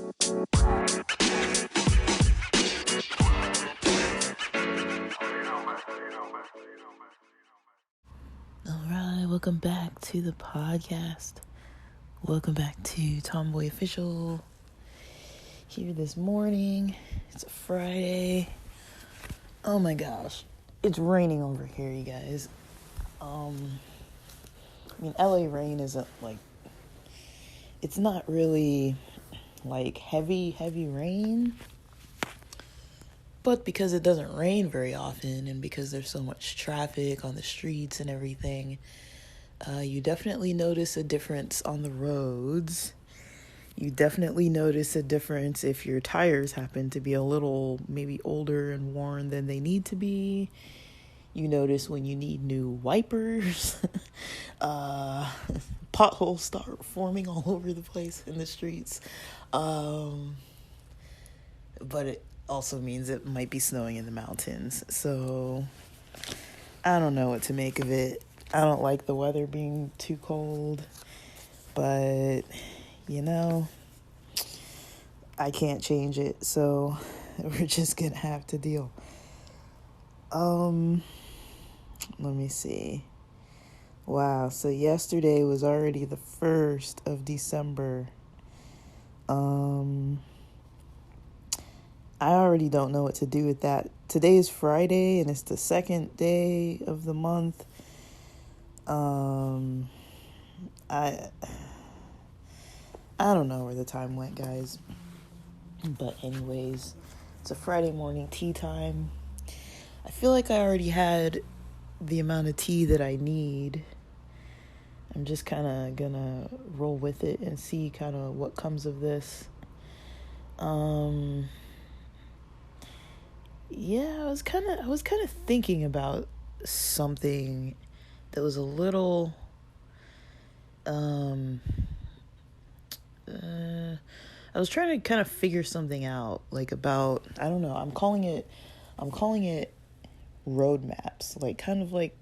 Alright, welcome back to the podcast. Welcome back to Tomboy Official. Here this morning. It's a Friday. Oh my gosh. It's raining over here, you guys. LA rain isn't it's not really heavy rain. But because it doesn't rain very often and because there's so much traffic on the streets and everything, you definitely notice a difference on the roads. You definitely notice a difference if your tires happen to be a little maybe older and worn than they need to be. You notice when you need new wipers. Potholes start forming all over the place in the streets. But it also means it might be snowing in the mountains. So I don't know what to make of it. I don't like the weather being too cold. But, I can't change it. So we're just going to have to deal. Let me see. Wow, so yesterday was already the 1st of December. I already don't know what to do with that. Today is Friday, and it's the 2nd day of the month. I don't know where the time went, guys. But anyways, it's a Friday morning tea time. I feel like I already had the amount of tea that I need. I'm just kind of gonna roll with it and see kind of what comes of this. Yeah, I was kind of thinking about something that was a little I was trying to kind of figure something out, about, I don't know, I'm calling it roadmaps, kind of like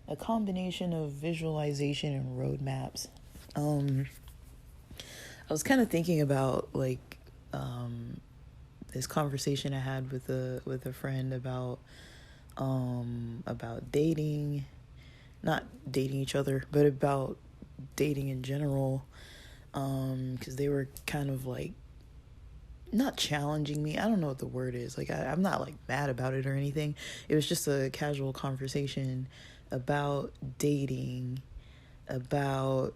a combination of visualization and roadmaps. I was kind of thinking about this conversation I had with a friend about dating, not dating each other, but about dating in general. Because they were kind of not challenging me. I don't know what the word is. I'm not mad about it or anything. It was just a casual conversation about dating, about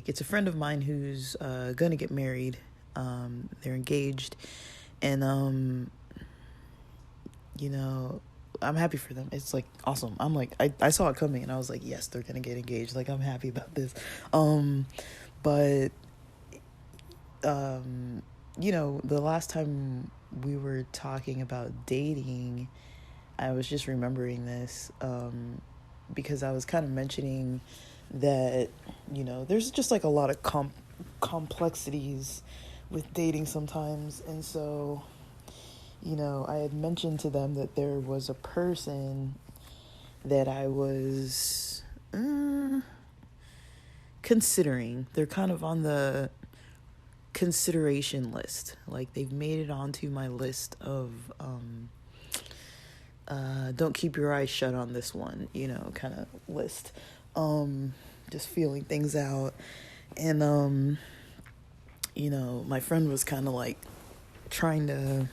it's a friend of mine who's gonna get married. They're engaged, and I'm happy for them. It's awesome. I'm I saw it coming, and I was like, yes, they're gonna get engaged. I'm happy about this. But the last time we were talking about dating, I was just remembering this because I was kind of mentioning that there's just a lot of complexities with dating sometimes. And so I had mentioned to them that there was a person that I was considering. They're kind of on the consideration list. They've made it onto my list of don't keep your eyes shut on this one, kind of list. Just feeling things out. And my friend was kind of trying to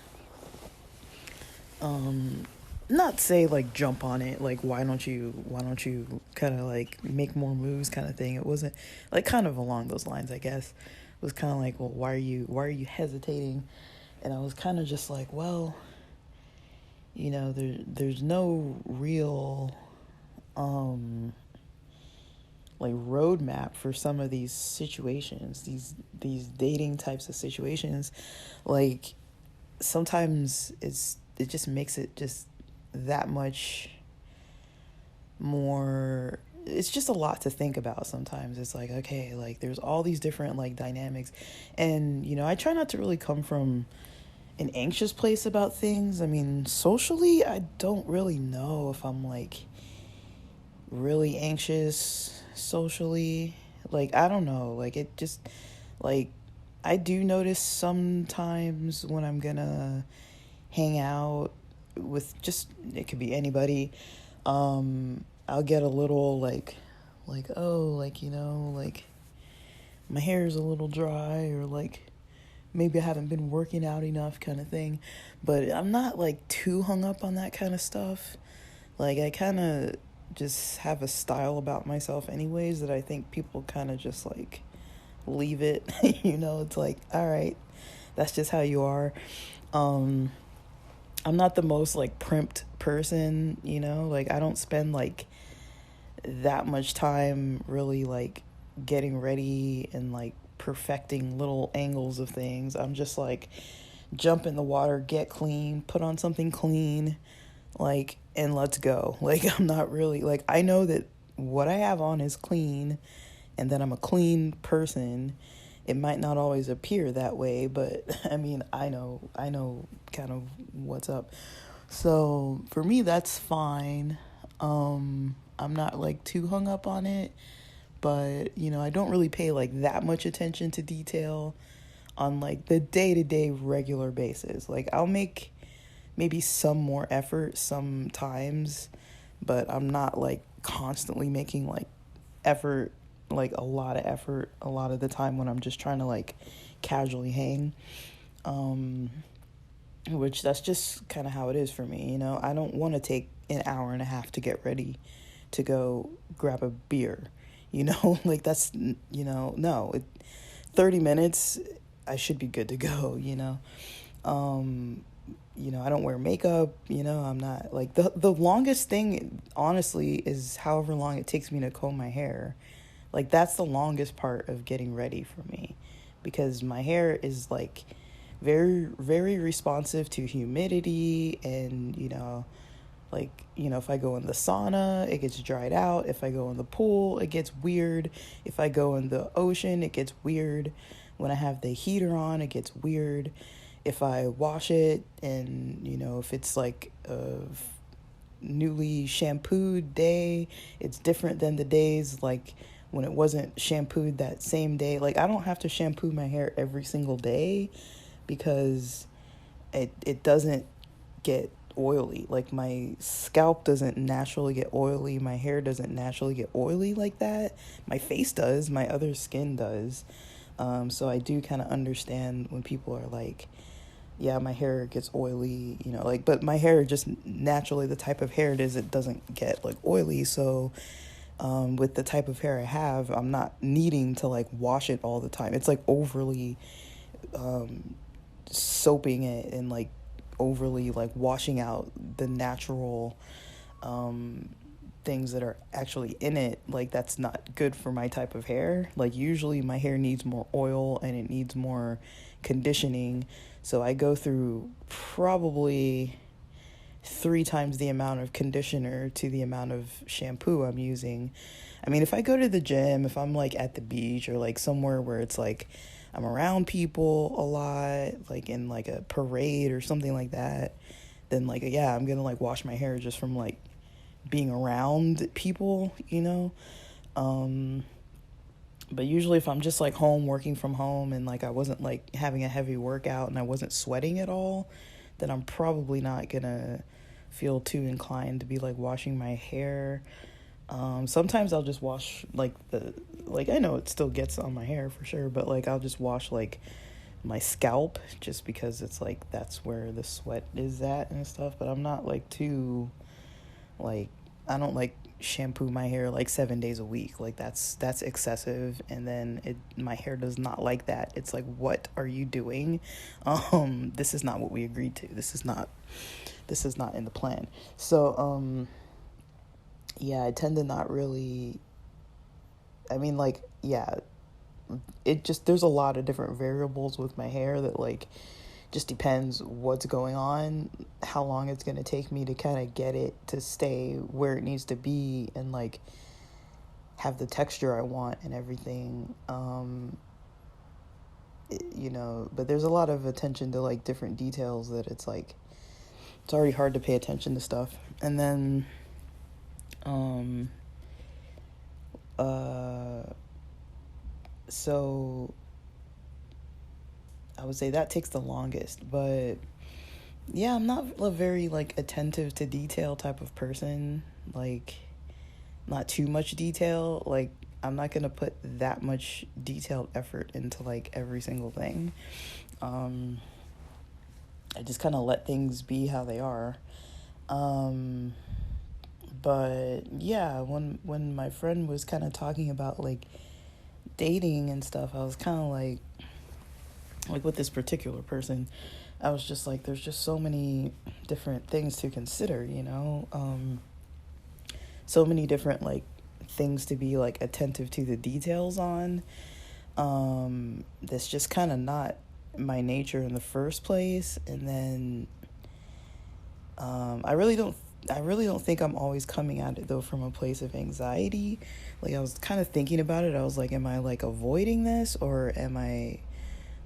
not say jump on it, why don't you kind of make more moves kind of thing. It wasn't kind of along those lines, I guess. It was kind of well, why are you hesitating? And I was kind of just well, there's no real roadmap for some of these situations, these dating types of situations. Sometimes it just makes it just that much more. It's just a lot to think about sometimes. It's okay, there's all these different dynamics, and I try not to really come from an anxious place about things. I mean, socially, I don't really know if I'm really anxious socially. Like, I don't know. Like, it just, like, I do notice sometimes when I'm gonna hang out with just, it could be anybody, I'll get a little oh, like, like my hair is a little dry, or like maybe I haven't been working out enough kind of thing. But I'm not like too hung up on that kind of stuff. Like, I kind of just have a style about myself anyways that I think people kind of just like leave it. It's like, all right, that's just how you are. um I'm not the most like primped person, like I don't spend like that much time really like getting ready and like perfecting little angles of things. I'm just like jump in the water, get clean, put on something clean, like, and let's go. Like, I'm not really like, I know that what I have on is clean and that I'm a clean person. It might not always appear that way, but I mean, I know kind of what's up. So for me, that's fine. I'm not like too hung up on it, but I don't really pay like that much attention to detail on like the day-to-day regular basis. Like, I'll make maybe some more effort sometimes, but I'm not like constantly making like effort, like a lot of effort a lot of the time when I'm just trying to like casually hang. Um which that's just kind of how it is for me. I don't want to take an hour and a half to get ready to go grab a beer. Like, that's, no, 30 minutes, I should be good to go. Um, I don't wear makeup, I'm not like the longest thing, honestly, is however long it takes me to comb my hair. Like, that's the longest part of getting ready for me, because my hair is like very, very responsive to humidity. And like, if I go in the sauna, it gets dried out. If I go in the pool, it gets weird. If I go in the ocean, it gets weird. When I have the heater on, it gets weird. If I wash it, and if it's like a newly shampooed day, it's different than the days like when it wasn't shampooed that same day. Like, I don't have to shampoo my hair every single day because it doesn't get oily. Like, my scalp doesn't naturally get oily. My hair doesn't naturally get oily like that. My face does. My other skin does. So I do kind of understand when people are like, yeah, my hair gets oily, like, but my hair just naturally, the type of hair it is, it doesn't get like oily. So with the type of hair I have, I'm not needing to like wash it all the time. It's like overly soaping it and like overly like washing out the natural things that are actually in it. Like, that's not good for my type of hair. Like, usually my hair needs more oil and it needs more conditioning. So I go through probably 3 times the amount of conditioner to the amount of shampoo I'm using. I mean, if I go to the gym, if I'm like at the beach or like somewhere where it's like I'm around people a lot, like in like a parade or something like that, then like, yeah, I'm gonna like wash my hair just from like being around people. But usually if I'm just like home, working from home, and like I wasn't like having a heavy workout and I wasn't sweating at all, then I'm probably not gonna feel too inclined to be like washing my hair. Sometimes I'll just wash like I know it still gets on my hair for sure, but like I'll just wash like my scalp, just because it's like that's where the sweat is at and stuff. But I'm not like too like, I don't like shampoo my hair like 7 days a week. Like, that's excessive. And then my hair does not like that. It's like, what are you doing? This is not what we agreed to. This is not in the plan. So yeah, I tend to not really, I mean, like, yeah, it just, there's a lot of different variables with my hair that like just depends what's going on, how long it's going to take me to kind of get it to stay where it needs to be and like have the texture I want and everything. But there's a lot of attention to like different details that it's like, it's already hard to pay attention to stuff. And then, So I would say that takes the longest. But yeah, I'm not a very like attentive to detail type of person. Like, not too much detail. Like, I'm not gonna put that much detailed effort into like every single thing. Um, I just kind of let things be how they are. Um, but yeah, when my friend was kind of talking about like dating and stuff, I was kind of like with this particular person, I was just like, there's just so many different things to consider, you know? So many different like things to be like attentive to the details on. That's just kind of not my nature in the first place. And then I really don't think I'm always coming at it though from a place of anxiety. Like, I was kind of thinking about it. I was like, am I like avoiding this, or am I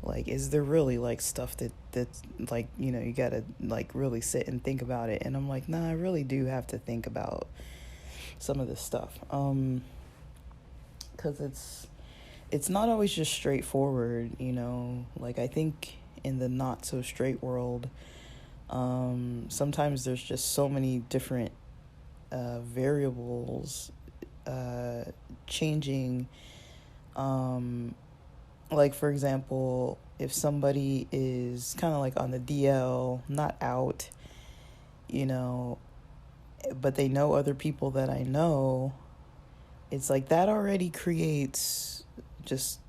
like, is there really like stuff that's like, you know, you gotta like really sit and think about it? And I'm like, nah, I really do have to think about some of this stuff. Because it's not always just straightforward, you know. Like, I think in the not so straight world, sometimes there's just so many different variables changing. Like, for example, if somebody is kind of like on the DL, not out, you know, but they know other people that I know, it's like that already creates just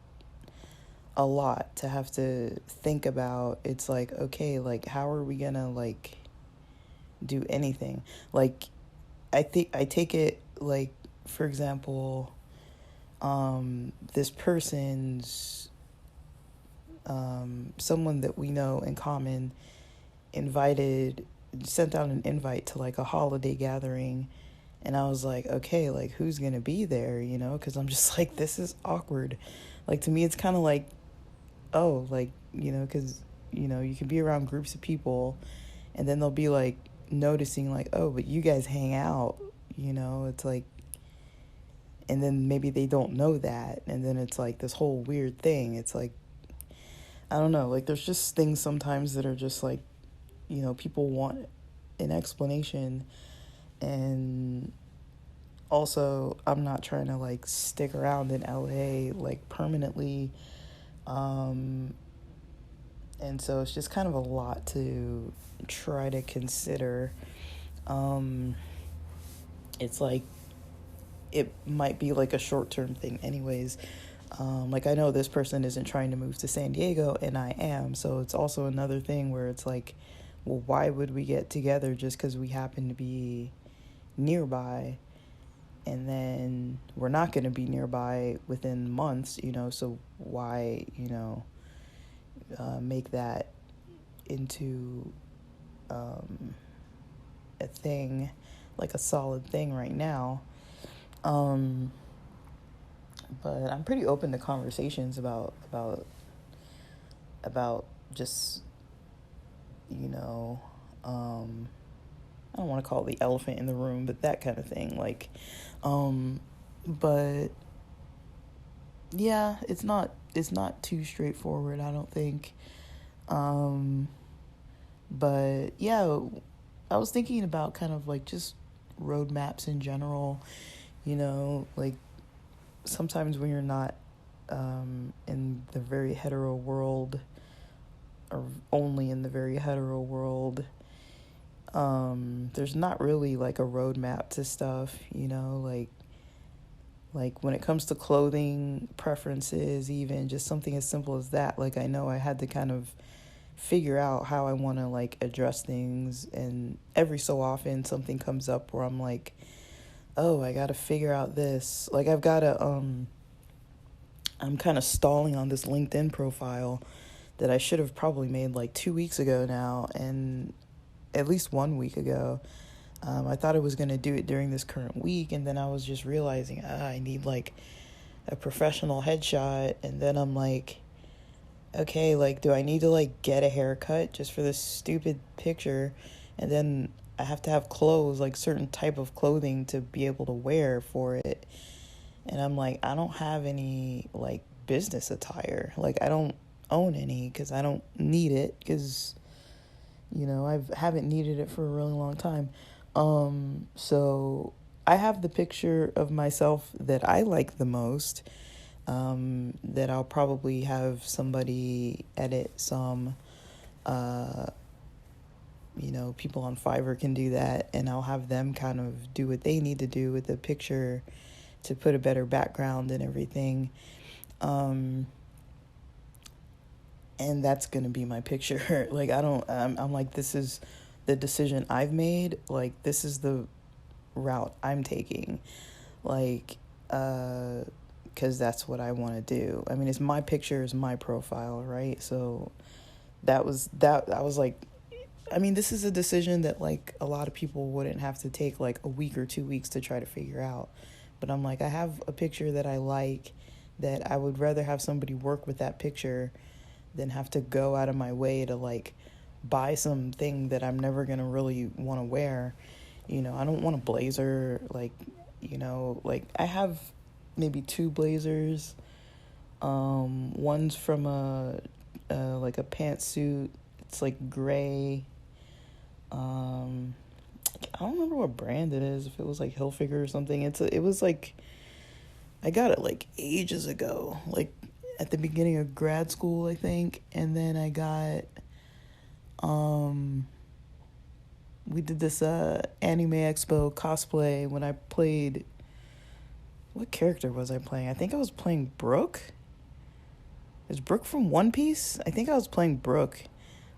a lot to have to think about. It's like, okay, like, how are we gonna like do anything? Like, I take it like, for example, this person's someone that we know in common sent out an invite to like a holiday gathering, and I was like, okay, like, who's gonna be there, you know? Because I'm just like, this is awkward. Like, to me it's kind of like, oh, like, you know, because, you know, you can be around groups of people and then they'll be like noticing like, oh, but you guys hang out, you know? It's like, and then maybe they don't know that, and then it's like this whole weird thing. It's like, I don't know, like, there's just things sometimes that are just like, you know, people want an explanation. And also, I'm not trying to like stick around in LA like permanently. And so it's just kind of a lot to try to consider. It's like, it might be like a short-term thing anyways. Like, I know this person isn't trying to move to San Diego, and I am. So it's also another thing where it's like, well, why would we get together just because we happen to be nearby? And then we're not going to be nearby within months, you know, so why, you know, make that into a thing, like a solid thing right now. But I'm pretty open to conversations about just, you know, I don't want to call it the elephant in the room, but that kind of thing. Like, but yeah, it's not too straightforward, I don't think. But yeah, I was thinking about kind of like just roadmaps in general, you know, like sometimes when you're not in the very hetero world, or only in the very hetero world, there's not really like a roadmap to stuff, you know, like when it comes to clothing preferences, even just something as simple as that. Like, I know I had to kind of figure out how I want to like address things, and every so often something comes up where I'm like, oh, I got to figure out this. Like, I've got to I'm kind of stalling on this LinkedIn profile that I should have probably made like 2 weeks ago now, and at least 1 week ago. I thought I was going to do it during this current week, and then I was just realizing, I need like a professional headshot, and then I'm like, okay, like, do I need to like get a haircut just for this stupid picture? And then I have to have clothes, like certain type of clothing to be able to wear for it. And I'm like, I don't have any like business attire. Like, I don't own any because I don't need it because, I haven't needed it for a really long time. So I have the picture of myself that I like the most, that I'll probably have somebody edit some, people on Fiverr can do that, and I'll have them kind of do what they need to do with the picture to put a better background and everything. And that's going to be my picture. Like, I'm like, this is the decision I've made. Like, this is the route I'm taking. Like, because that's what I want to do. I mean, it's my picture, is my profile, right? So I was like, I mean, this is a decision that, like, a lot of people wouldn't have to take, like, a week or 2 weeks to try to figure out. But I'm like, I have a picture that I like, that I would rather have somebody work with that picture than have to go out of my way to, like, buy something that I'm never going to really want to wear. I don't want a blazer, like, I have maybe 2 blazers. One's from like a pantsuit. It's, like, gray. I don't remember what brand it is, if it was like Hilfiger or something. It was like, I got it like ages ago, like at the beginning of grad school, I think. And then I got, we did this Anime Expo cosplay when I played, what character was I playing? I think I was playing Brooke. Is Brooke from One Piece? I think I was playing Brooke,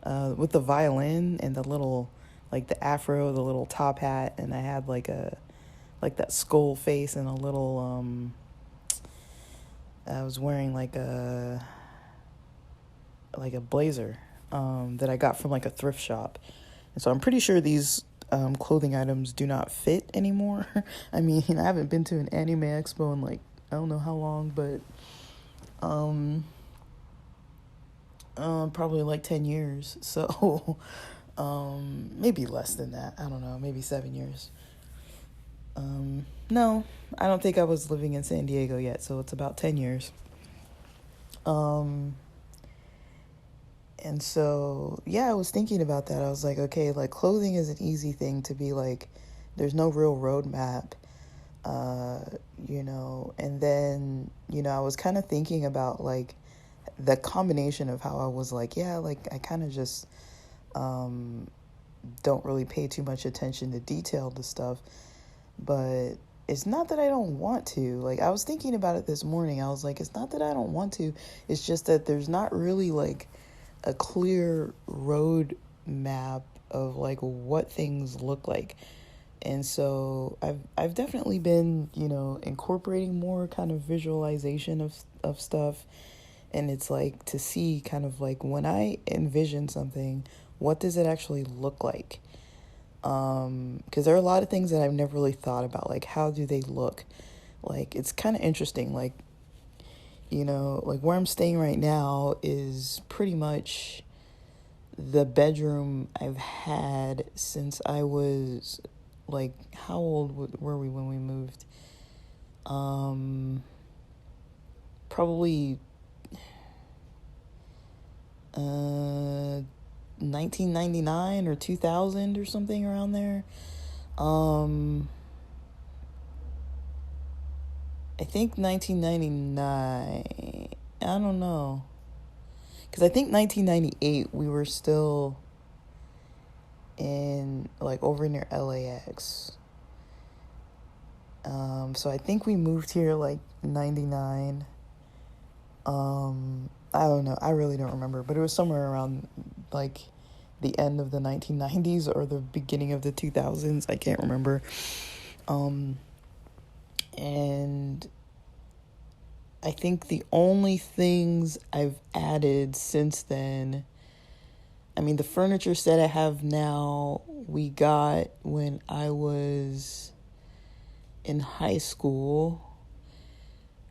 with the violin and the little, like, the afro, the little top hat, and I had like that skull face and a little, I was wearing like a blazer, that I got from like a thrift shop. And so I'm pretty sure these clothing items do not fit anymore. I mean, I haven't been to an anime expo in, like, I don't know how long, but probably like 10 years. So maybe less than that. I don't know, maybe 7 years. No, I don't think I was living in San Diego yet, so it's about 10 years. And so, yeah, I was thinking about that. I was like, okay, like, clothing is an easy thing to be like, there's no real roadmap, and then, I was kind of thinking about, like, the combination of how I was like, yeah, like, I kind of just, don't really pay too much attention to detail to stuff, but it's not that I don't want to. Like, I was thinking about it this morning. I was like, it's not that I don't want to, it's just that there's not really, like, a clear road map of, like, what things look like. And so I've definitely been, incorporating more kind of visualization of stuff. And it's like, to see kind of like, when I envision something, what does it actually look like? Because there are a lot of things that I've never really thought about, like, how do they look? Like, it's kind of interesting, like, like, where I'm staying right now is pretty much the bedroom I've had since I was, like, how old were we when we moved? Probably 1999 or 2000 or something around there. I think 1999. I don't know. Because I think 1998 we were still in, like, over near LAX. So I think we moved here, like, 99. I don't know. I really don't remember. But it was somewhere around, like, the end of the 1990s or the beginning of the 2000s. I can't remember. And I think the only things I've added since then, I mean, the furniture set I have now, we got when I was in high school.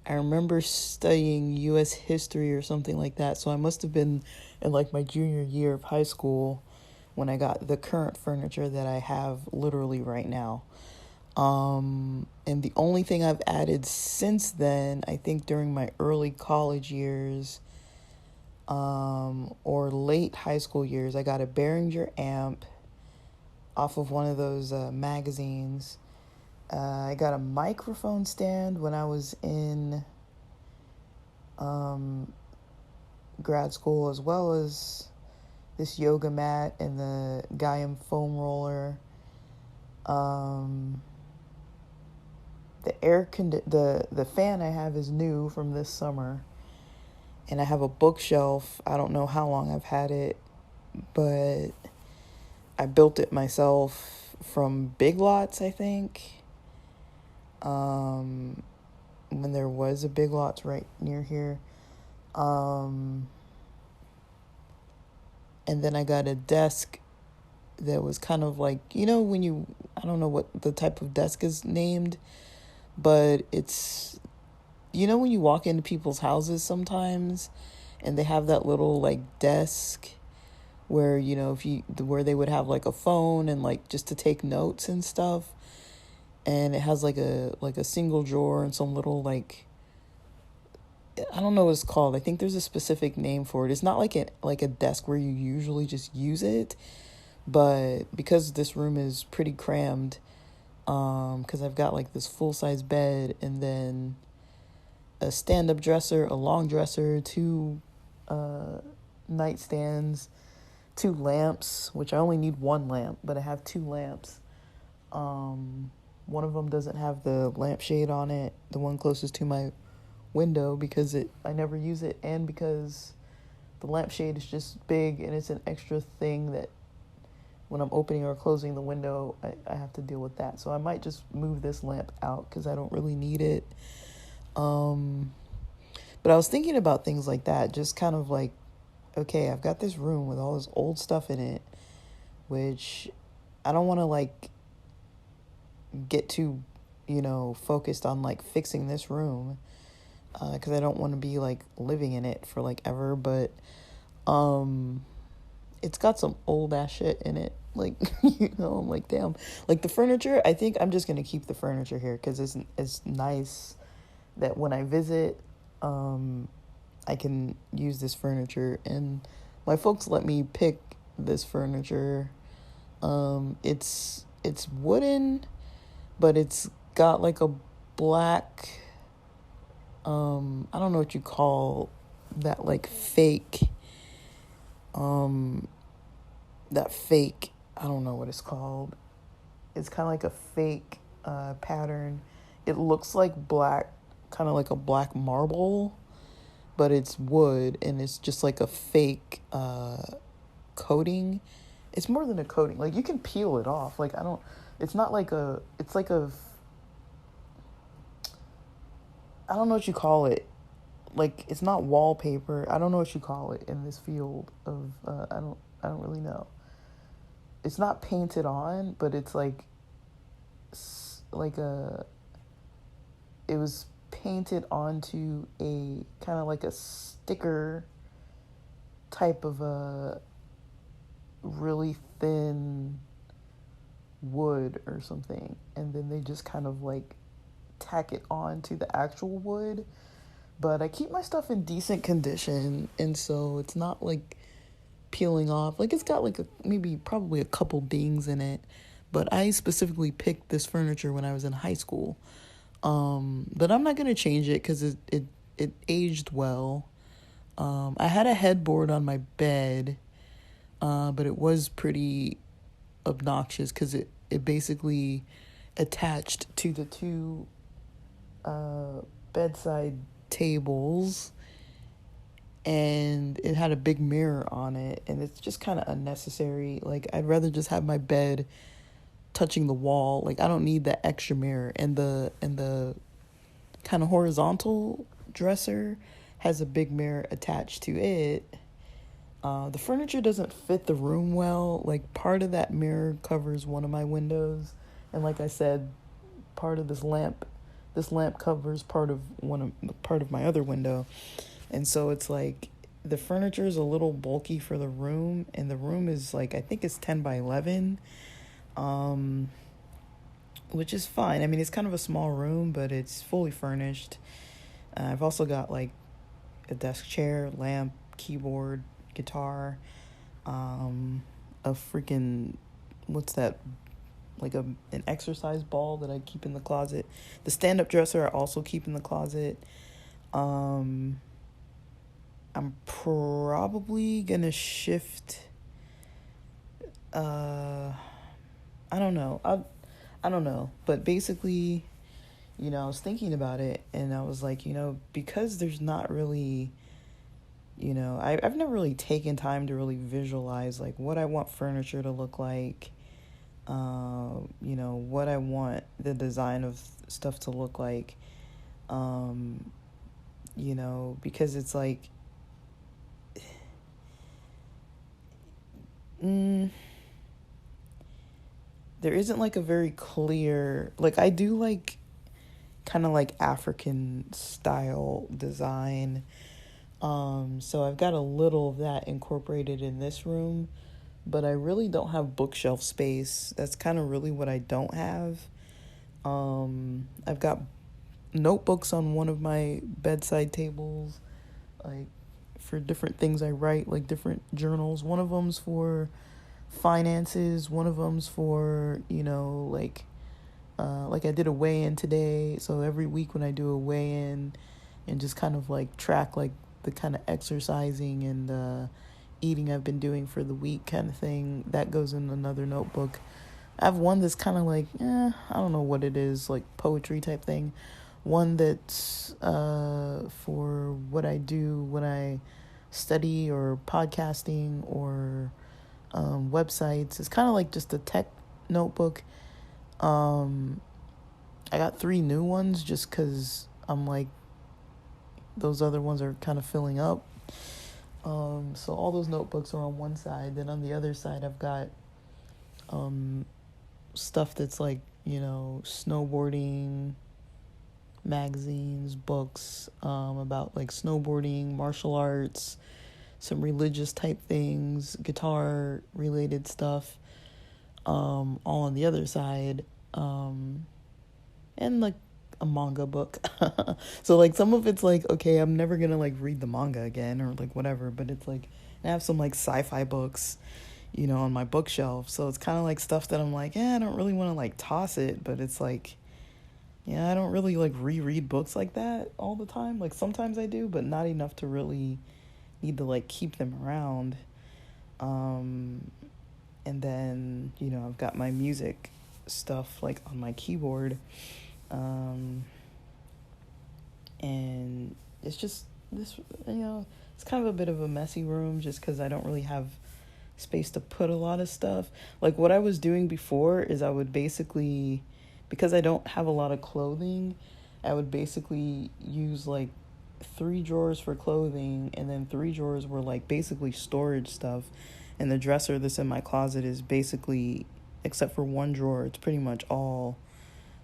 I remember studying U.S. history or something like that, so I must have been in, like, my junior year of high school when I got the current furniture that I have literally right now. And the only thing I've added since then, I think during my early college years, or late high school years, I got a Behringer amp off of one of those magazines. I got a microphone stand when I was in grad school, as well as this yoga mat and the Gaiam foam roller. The fan I have is new from this summer, and I have a bookshelf. I don't know how long I've had it, but I built it myself from Big Lots, I think. When there was a Big Lots right near here. And then I got a desk that was kind of like, when I don't know what the type of desk is named, but it's, when you walk into people's houses sometimes and they have that little like desk where, where they would have like a phone and like just to take notes and stuff. And it has like a single drawer and some little like, I don't know what it's called. I think there's a specific name for it. It's not like a desk where you usually just use it, but because this room is pretty crammed, because I've got like this full-size bed and then a stand-up dresser, a long dresser, two nightstands, two lamps, which I only need one lamp, but I have two lamps. One of them doesn't have the lampshade on it, the one closest to my window, because I never use it, and because the lampshade is just big and it's an extra thing that when I'm opening or closing the window, I have to deal with that. So I might just move this lamp out because I don't really need it. But I was thinking about things like that, just kind of like, okay, I've got this room with all this old stuff in it, which I don't want to like get too, focused on like fixing this room, because I don't want to be like living in it for like ever. But it's got some old ass shit in it, like I'm like, damn, like the furniture. I think I'm just gonna keep the furniture here because it's nice that when I visit, I can use this furniture, and my folks let me pick this furniture. It's wooden, but it's got like a black, I don't know what you call that, like fake, I don't know what it's called. It's kind of like a fake pattern. It looks like black, kind of like a black marble, but it's wood, and it's just like a fake coating. It's more than a coating. Like, you can peel it off. Like, it's not like it's like I don't know what you call it. Like, it's not wallpaper. I don't know what you call it in this field of, I don't really know. It's not painted on, but it's like it was painted onto a kind of like a sticker type of a really thin wood or something, and then they just kind of like tack it on to the actual wood. But I keep my stuff in decent condition, and so it's not like peeling off. Like, it's got like probably a couple dings in it, but I specifically picked this furniture when I was in high school. But I'm not gonna change it because it aged well. I had a headboard on my bed, but it was pretty obnoxious because it basically attached to the two bedside tables, and it had a big mirror on it, and it's just kind of unnecessary. Like, I'd rather just have my bed touching the wall. Like, I don't need that extra mirror. And the kind of horizontal dresser has a big mirror attached to it. The furniture doesn't fit the room well. Like, part of that mirror covers one of my windows, and like I said, part of this lamp covers part of my other window. And so it's like the furniture is a little bulky for the room, and the room is like, I think it's 10 by 11, which is fine. I mean, it's kind of a small room, but it's fully furnished. I've also got like a desk chair, lamp, keyboard, guitar, a freaking, what's that, like an exercise ball that I keep in the closet. The stand-up dresser I also keep in the closet. I'm probably gonna shift. I don't know. I don't know, but basically, I was thinking about it, and I was like, because there's not really, I've never really taken time to really visualize like what I want furniture to look like, what I want the design of stuff to look like, because it's like, there isn't like a very clear, like I do like kind of like African style design. So I've got a little of that incorporated in this room, but I really don't have bookshelf space. That's kind of really what I don't have. I've got notebooks on one of my bedside tables, like for different things I write, like different journals. One of them's for finances, one of them's for, like I did a weigh-in today, so every week when I do a weigh-in and just kind of like track like the kind of exercising and eating I've been doing for the week kind of thing, that goes in another notebook. I have one that's kind of like, I don't know what it is, like poetry type thing. One that's for what I do when I study or podcasting or websites. It's kind of like just a tech notebook. I got 3 new ones just because I'm like, those other ones are kind of filling up. So all those notebooks are on one side. Then on the other side, I've got stuff that's like, snowboarding, magazines, books about like snowboarding, martial arts, some religious type things, guitar related stuff, all on the other side, and like a manga book. So like some of it's like, okay, I'm never gonna like read the manga again or like whatever, but it's like I have some like sci-fi books, on my bookshelf. So it's kind of like stuff that I'm like, I don't really want to like toss it, but it's like, I don't really like reread books like that all the time. Like sometimes I do, but not enough to really need to like keep them around. And then, I've got my music stuff like on my keyboard. And it's just this, it's kind of a bit of a messy room just because I don't really have space to put a lot of stuff. Like what I was doing before is I would basically, because I don't have a lot of clothing, I would basically use like 3 drawers for clothing, and then 3 drawers were like basically storage stuff. And the dresser that's in my closet is basically, except for 1 drawer, it's pretty much all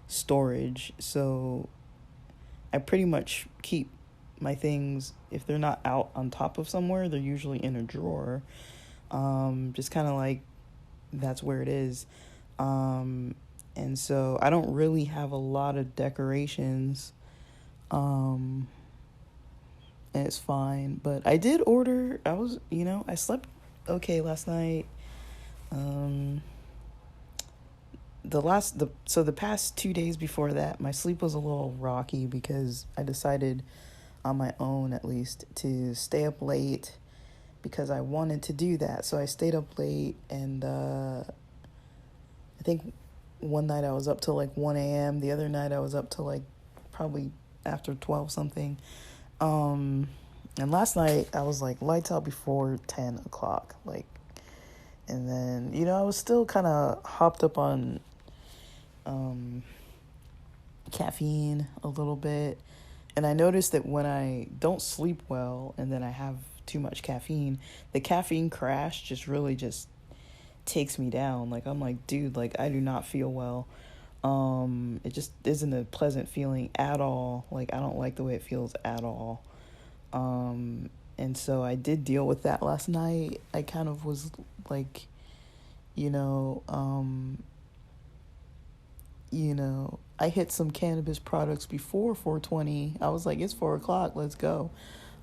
storage. So I pretty much keep my things, if they're not out on top of somewhere, they're usually in a drawer. Just kind of like that's where it is. And so I don't really have a lot of decorations. And it's fine. But I did order, I slept okay last night. The past 2 days before that, my sleep was a little rocky because I decided on my own, at least, to stay up late because I wanted to do that. So I stayed up late, and I think one night I was up till like 1 a.m. The other night I was up till like probably after 12 something. And last night I was like lights out before 10 o'clock. Like, and then, I was still kind of hopped up on caffeine a little bit. And I noticed that when I don't sleep well and then I have too much caffeine, the caffeine crash just takes me down. Like, I'm like, dude, like, I do not feel well. It just isn't a pleasant feeling at all. Like, I don't like the way it feels at all. And so I did deal with that last night. I kind of was like, I hit some cannabis products before 420. I was like, it's 4 o'clock, let's go.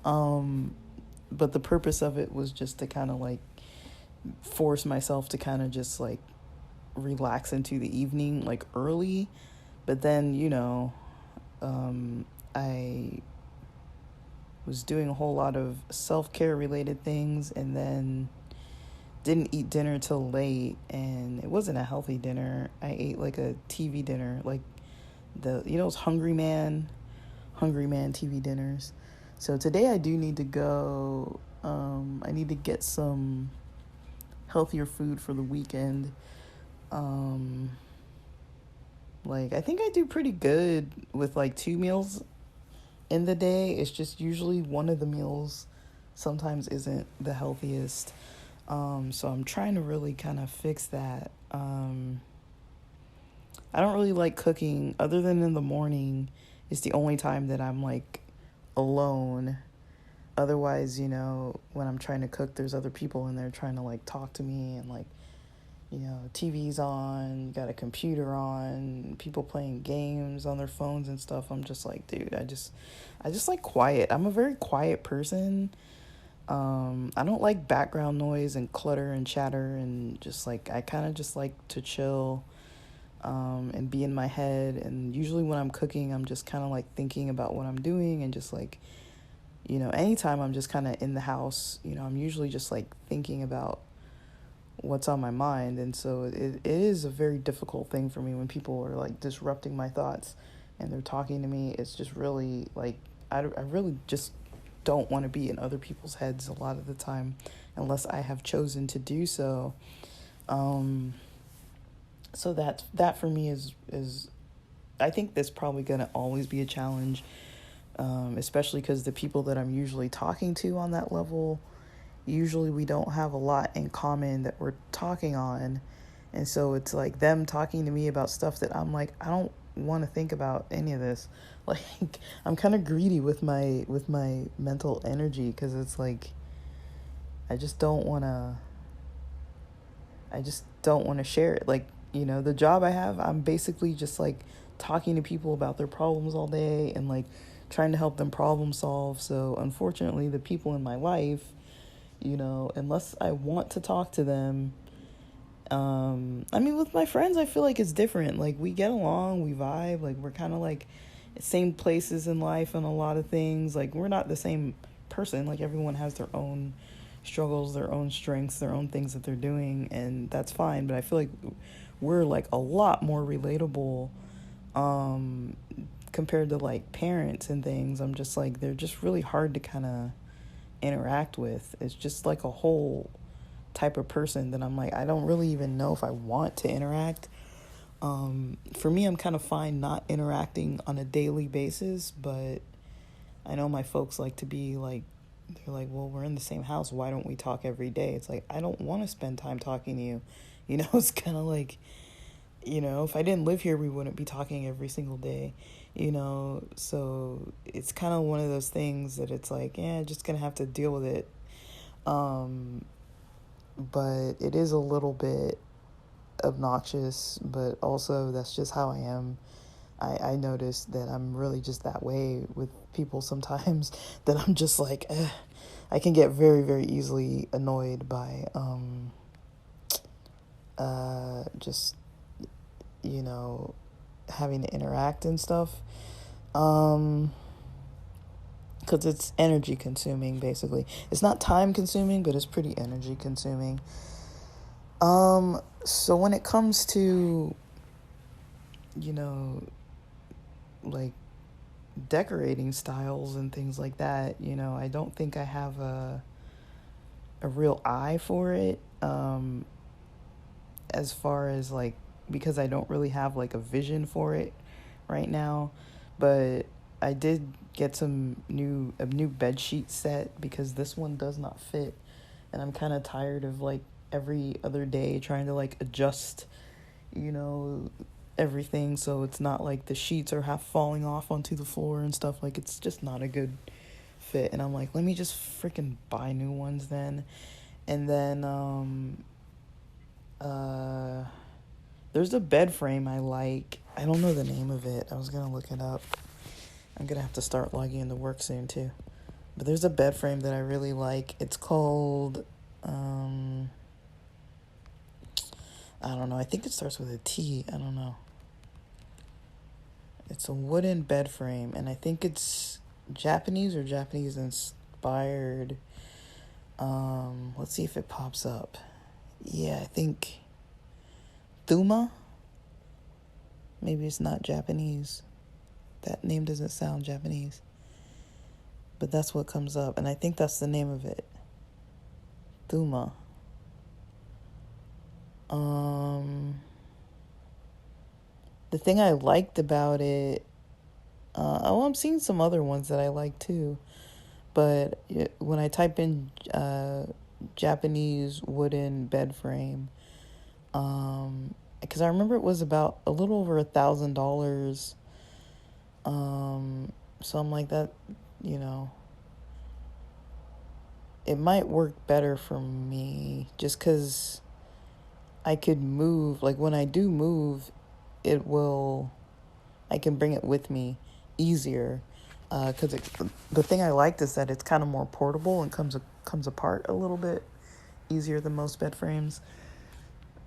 Um, but the purpose of it was just to kind of like force myself to kind of just like relax into the evening, like early. But then, I was doing a whole lot of self-care related things, and then didn't eat dinner till late, and it wasn't a healthy dinner. I ate like a TV dinner, like those Hungry Man TV dinners. So today I do need to go. I need to get some healthier food for the weekend. Um, like I think I do pretty good with like 2 meals in the day. It's just usually one of the meals sometimes isn't the healthiest. So I'm trying to really kind of fix that. I don't really like cooking other than in the morning. It's the only time that I'm like alone. Otherwise, when I'm trying to cook, there's other people in there trying to like talk to me, and like, TV's on, you got a computer on, people playing games on their phones and stuff. I'm just like, dude, I just like quiet. I'm a very quiet person. I don't like background noise and clutter and chatter, and just like, I kind of just like to chill, and be in my head. And usually when I'm cooking, I'm just kind of like thinking about what I'm doing, and just like, anytime I'm just kind of in the house, I'm usually just like thinking about what's on my mind. And so it is a very difficult thing for me when people are like disrupting my thoughts and they're talking to me. It's just really like, I really just don't want to be in other people's heads a lot of the time, unless I have chosen to do so. So that for me is I think that's probably going to always be a challenge, especially because the people that I'm usually talking to on that level, usually we don't have a lot in common that we're talking on. And so it's like them talking to me about stuff that I'm like, I don't want to think about any of this. Like, I'm kind of greedy with my mental energy, because it's like I just don't want to share it. Like, the job I have, I'm basically just like talking to people about their problems all day, and like trying to help them problem solve. So unfortunately, the people in my life, unless I want to talk to them, I mean, with my friends, I feel like it's different. Like, we get along, we vibe, like we're kind of like same places in life and a lot of things. Like, we're not the same person. Like, everyone has their own struggles, their own strengths, their own things that they're doing, and that's fine. But I feel like we're like a lot more relatable, compared to like parents and things. I'm just like, they're just really hard to kind of interact with. It's just like a whole type of person that I'm like, I don't really even know if I want to interact. For me, I'm kind of fine not interacting on a daily basis, but I know my folks like to be like, they're like, well, we're in the same house, why don't we talk every day? It's like, I don't want to spend time talking to you. It's kind of like, if I didn't live here, we wouldn't be talking every single day, so it's kind of one of those things that it's like, yeah, just gonna have to deal with it. But it is a little bit obnoxious, but also that's just how I am. I notice that I'm really just that way with people sometimes, that I'm just like, I can get very, very easily annoyed by just, having to interact and stuff. Because it's energy consuming, basically. It's not time consuming, but it's pretty energy consuming. So when it comes to, like decorating styles and things like that, I don't think I have a real eye for it. As far as like, because I don't really have like a vision for it right now. But I did get a new bed sheet set, because this one does not fit, and I'm kind of tired of like every other day trying to like adjust, everything, so it's not like the sheets are half falling off onto the floor and stuff. Like, it's just not a good fit, and I'm like, let me just freaking buy new ones then. And then there's a bed frame I like, I don't know the name of it. I was gonna look it up. I'm gonna have to start logging into work soon too. But there's a bed frame that I really like. It's called, I don't know. I think it starts with a T. I don't know. It's a wooden bed frame, and I think it's Japanese or Japanese inspired. Let's see if it pops up. Yeah, I think Thuma. Maybe it's not Japanese. That name doesn't sound Japanese. But that's what comes up, and I think that's the name of it. Thuma. The thing I liked about it, I'm seeing some other ones that I like too. But when I type in Japanese wooden bed frame, because I remember it was about a little over $1,000. So I'm like that, you know, it might work better for me just because I could move. Like when I do move, I can bring it with me easier. Because the thing I liked is that it's kind of more portable and comes apart a little bit easier than most bed frames.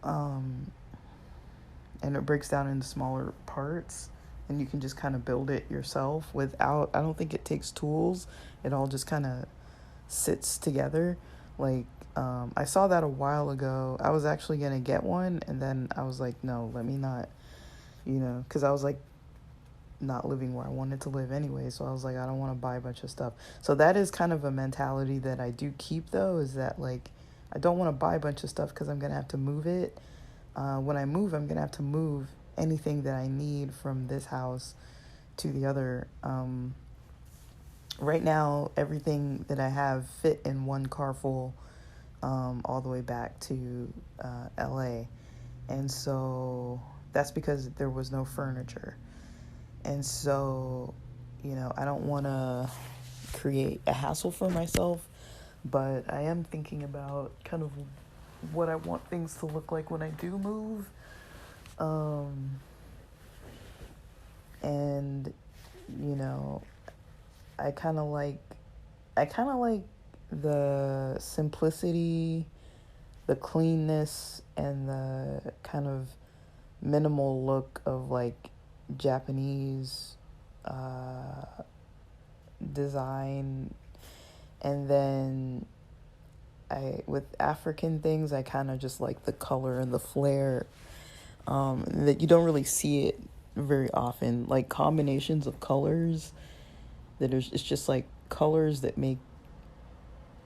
And it breaks down into smaller parts, and you can just kind of build it yourself without, I don't think it takes tools. It all just kind of sits together. Like, I saw that a while ago. I was actually going to get one, and then I was like, no, let me not, because I was like not living where I wanted to live anyway. So I was like, I don't want to buy a bunch of stuff. So that is kind of a mentality that I do keep, though, is that like, I don't want to buy a bunch of stuff because I'm going to have to move it. When I move, I'm going to have to move anything that I need from this house to the other. Right now, everything that I have fit in one car full all the way back to LA. And so that's because there was no furniture. And so, I don't want to create a hassle for myself, but I am thinking about kind of what I want things to look like when I do move. And, I kind of like the simplicity, the cleanness, and the kind of minimal look of like Japanese design. And then with African things, I kind of just like the color and the flair, that you don't really see it very often, like combinations of colors it's just like colors that make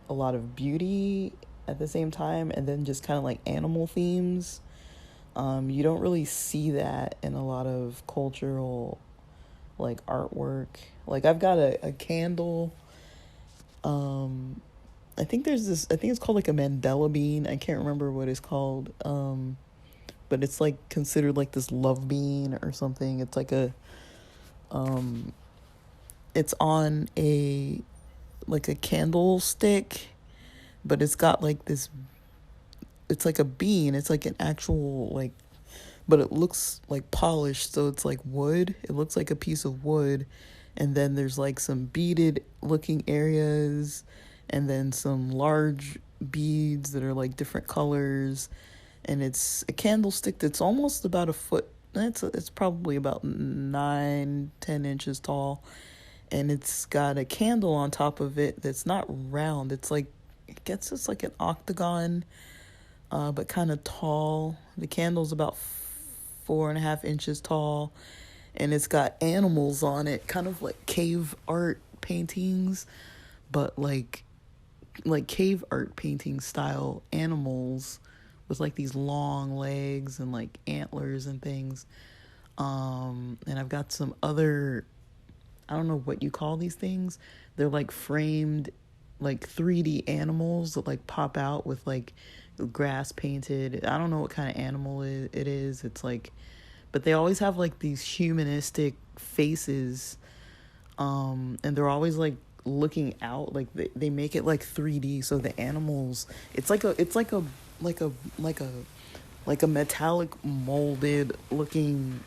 a lot of beauty at the same time, and then just kind of like animal themes. You don't really see that in a lot of cultural like artwork. Like I've got a candle. I think it's called like a Mandela bean. I can't remember what it's called. But it's like considered like this love bean or something. It's like it's on a candlestick, but it's got like this, it's like a bean. It's like an actual like, but it looks like polished. So it's like wood. It looks like a piece of wood. And then there's like some beaded looking areas, and then some large beads that are like different colors. And it's a candlestick that's almost about a foot. It's probably about 9-10 inches tall. And it's got a candle on top of it that's not round. It's like, it's like an octagon, but kind of tall. The candle's about 4.5 inches tall, and it's got animals on it, kind of like cave art paintings, but like cave art painting style animals with like these long legs and like antlers and things. And I've got some other, I don't know what you call these things. They're like framed, like 3D animals that like pop out with like grass painted. I don't know what kind of animal it is. It's like, but they always have like these humanistic faces. And they're always like looking out, like they make it like 3D. So the animals, it's like a like a metallic molded looking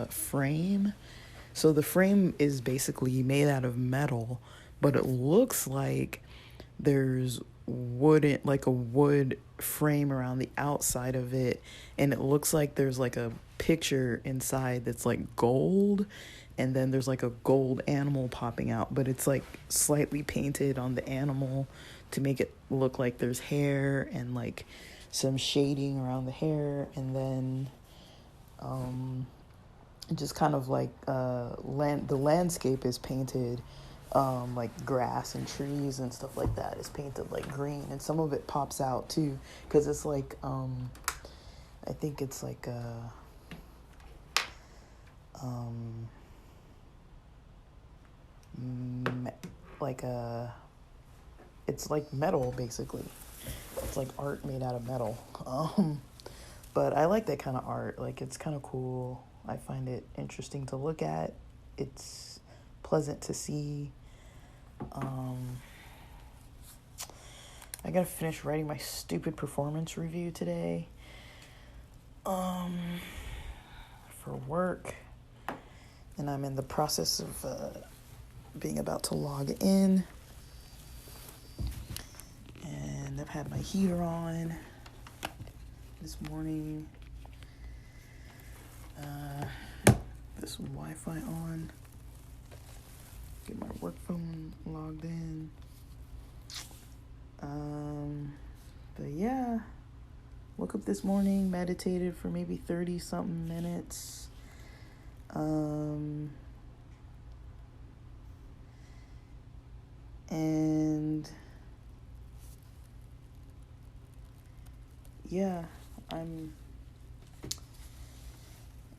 frame. So the frame is basically made out of metal, but it looks like there's like a wood frame around the outside of it, and it looks like there's like a picture inside that's like gold, and then there's like a gold animal popping out, but it's like slightly painted on the animal to make it look like there's hair and like some shading around the hair, and then just kind of like the landscape is painted like grass and trees and stuff like that is painted like green, and some of it pops out too because it's like I think it's like it's like metal basically. It's like art made out of metal. But I like that kind of art. Like, it's kind of cool. I find it interesting to look at. It's pleasant to see. I gotta finish writing my stupid performance review today. For work. And I'm in the process of being about to log in. And I've had my heater on this morning. This Wi-Fi on. Get my work phone logged in. But yeah, woke up this morning, meditated for maybe 30 something minutes. And yeah, I'm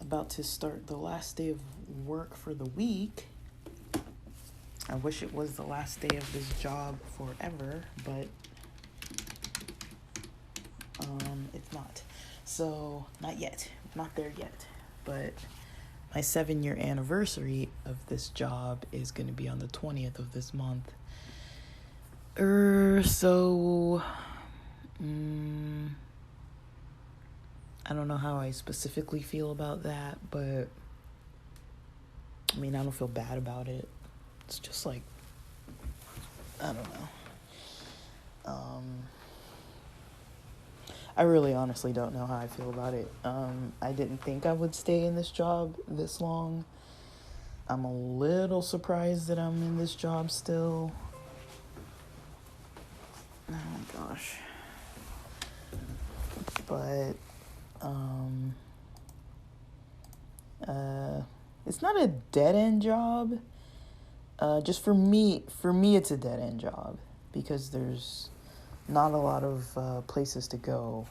about to start the last day of work for the week. I wish it was the last day of this job forever, but it's not. So, not yet. Not there yet. But my 7-year anniversary of this job is going to be on the 20th of this month. So I don't know how I specifically feel about that, but I mean, I don't feel bad about it. It's just like, I don't know. I really honestly don't know how I feel about it. I didn't think I would stay in this job this long. I'm a little surprised that I'm in this job still. Oh my gosh. But it's not a dead-end job. Just for me it's a dead-end job because there's not a lot of places to go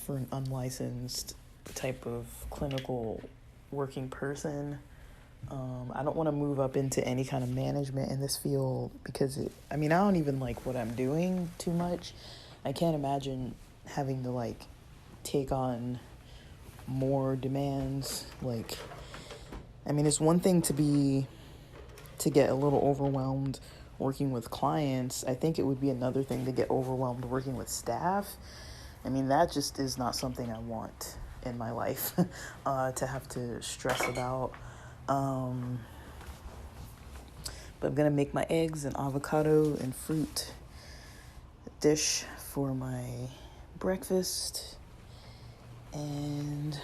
for an unlicensed type of clinical working person. I don't want to move up into any kind of management in this field because I don't even like what I'm doing too much. I can't imagine having to like take on more demands. Like, it's one thing to get a little overwhelmed working with clients. I think it would be another thing to get overwhelmed working with staff. That just is not something I want in my life to have to stress about. But I'm gonna make my eggs and avocado and fruit dish for my breakfast, and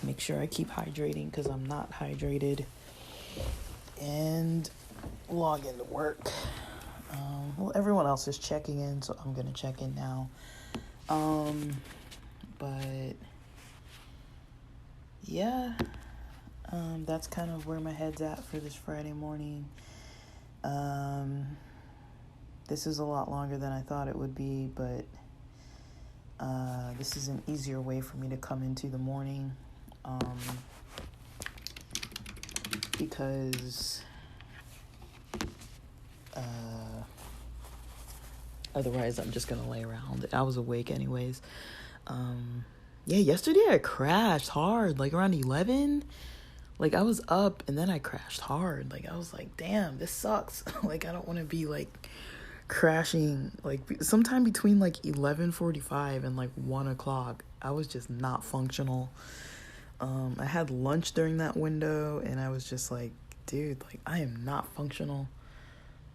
make sure I keep hydrating because I'm not hydrated, and log into work. Well, everyone else is checking in, so I'm gonna check in now. But yeah, that's kind of where my head's at for this Friday morning. This is a lot longer than I thought it would be, but this is an easier way for me to come into the morning, because otherwise I'm just gonna lay around. I was awake anyways. Yesterday I crashed hard, like around 11. Like, I was up and then I crashed hard. Like, I was like, damn, this sucks. Like, I don't want to be like crashing like sometime between like 11:45 and like 1 o'clock. I was just not functional. I had lunch during that window, and I was just like, dude, like I am not functional.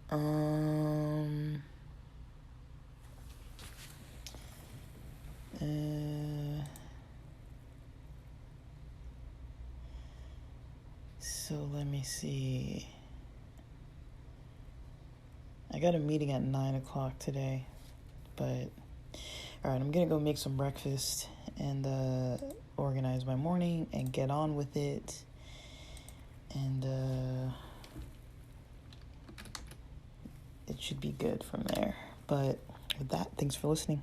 Um, so let me see. I got a meeting at 9 o'clock today, but all right, I'm gonna go make some breakfast and organize my morning and get on with it. And it should be good from there. But with that, thanks for listening.